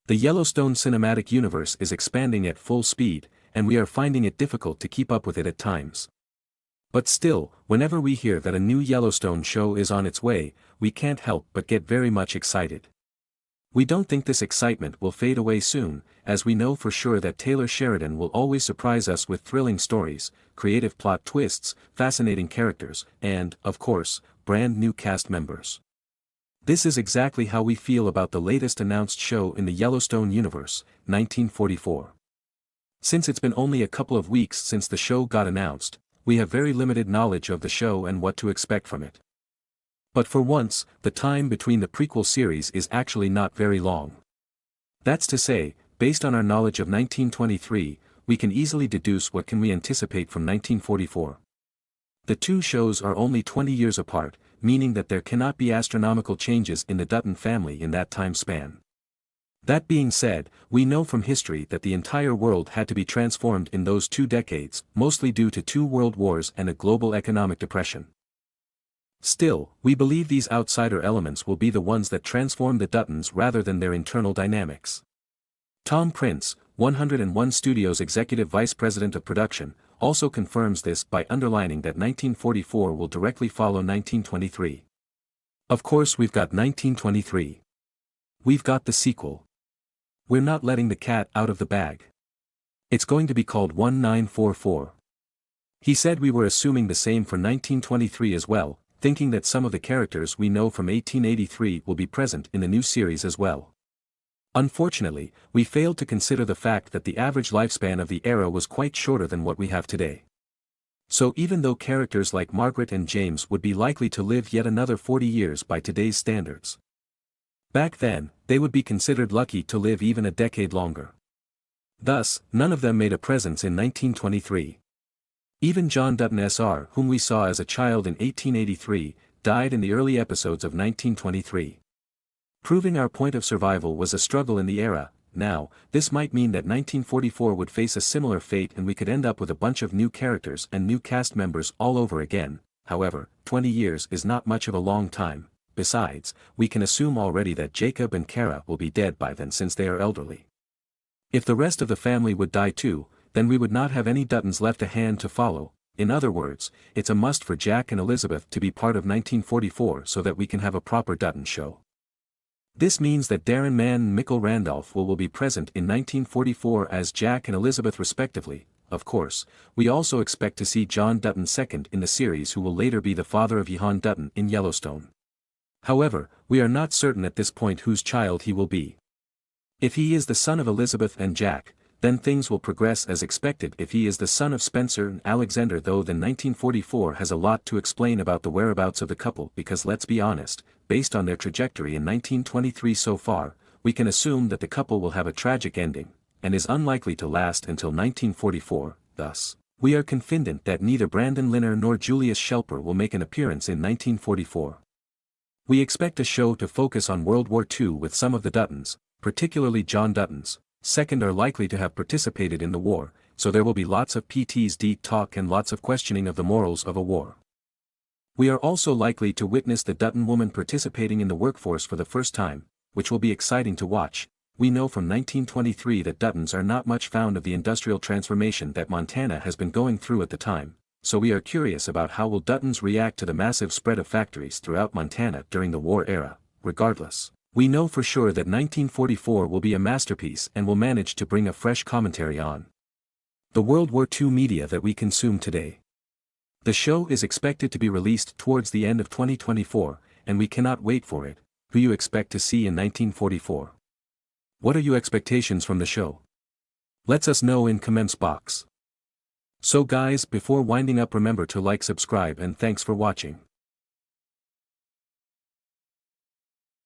The Yellowstone cinematic universe is expanding at full speed, and we are finding it difficult to keep up with it at times. But still, whenever we hear that a new Yellowstone show is on its way, we can't help but get very much excited. We don't think this excitement will fade away soon, as we know for sure that Taylor Sheridan will always surprise us with thrilling stories, creative plot twists, fascinating characters, and, of course, brand new cast members. This is exactly how we feel about the latest announced show in the Yellowstone universe, 1944. Since it's been only a couple of weeks since the show got announced, we have very limited knowledge of the show and what to expect from it. But for once, the time between the prequel series is actually not very long. That's to say, based on our knowledge of 1923, we can easily deduce what can we anticipate from 1944. The two shows are only 20 years apart, meaning that there cannot be astronomical changes in the Dutton family in that time span. That being said, we know from history that the entire world had to be transformed in those 2 decades, mostly due to 2 world wars and a global economic depression. Still, we believe these outsider elements will be the ones that transform the Duttons rather than their internal dynamics. Tom Prince, 101 Studios Executive Vice President of Production, also confirms this by underlining that 1944 will directly follow 1923. Of course we've got 1923. We've got the sequel. We're not letting the cat out of the bag. It's going to be called 1944. He said we were assuming the same for 1923 as well, thinking that some of the characters we know from 1883 will be present in the new series as well. Unfortunately, we failed to consider the fact that the average lifespan of the era was quite shorter than what we have today. So even though characters like Margaret and James would be likely to live yet another 40 years by today's standards, back then, they would be considered lucky to live even a decade longer. Thus, none of them made a presence in 1923. Even John Dutton Sr., whom we saw as a child in 1883, died in the early episodes of 1923. Proving our point of survival was a struggle in the era. Now, this might mean that 1944 would face a similar fate and we could end up with a bunch of new characters and new cast members all over again. However, 20 years is not much of a long time. Besides, we can assume already that Jacob and Kara will be dead by then since they are elderly. If the rest of the family would die too, then we would not have any Duttons left to hand to follow. In other words, it's a must for Jack and Elizabeth to be part of 1944 so that we can have a proper Dutton show. This means that Darren Mann and Mikkel Randolph will be present in 1944 as Jack and Elizabeth respectively. Of course, we also expect to see John Dutton II in the series, who will later be the father of Johan Dutton in Yellowstone. However, we are not certain at this point whose child he will be. If he is the son of Elizabeth and Jack, then things will progress as expected. If he is the son of Spencer and Alexander, though, then 1944 has a lot to explain about the whereabouts of the couple, because let's be honest, based on their trajectory in 1923 so far, we can assume that the couple will have a tragic ending, and is unlikely to last until 1944. Thus, we are confident that neither Brandon Linner nor Julius Shelper will make an appearance in 1944. We expect a show to focus on World War II, with some of the Duttons, particularly John Dutton's second, are likely to have participated in the war, so there will be lots of PTSD talk and lots of questioning of the morals of a war. We are also likely to witness the Dutton woman participating in the workforce for the first time, which will be exciting to watch. We know from 1923 that Duttons are not much fond of the industrial transformation that Montana has been going through at the time, so we are curious about how will Duttons react to the massive spread of factories throughout Montana during the war era. Regardless, we know for sure that 1944 will be a masterpiece and will manage to bring a fresh commentary on the World War II media that we consume today. The show is expected to be released towards the end of 2024, and we cannot wait for it. Who you expect to see in 1944? What are your expectations from the show? Let us know in comments box. So guys, before winding up, remember to like, subscribe, and thanks for watching.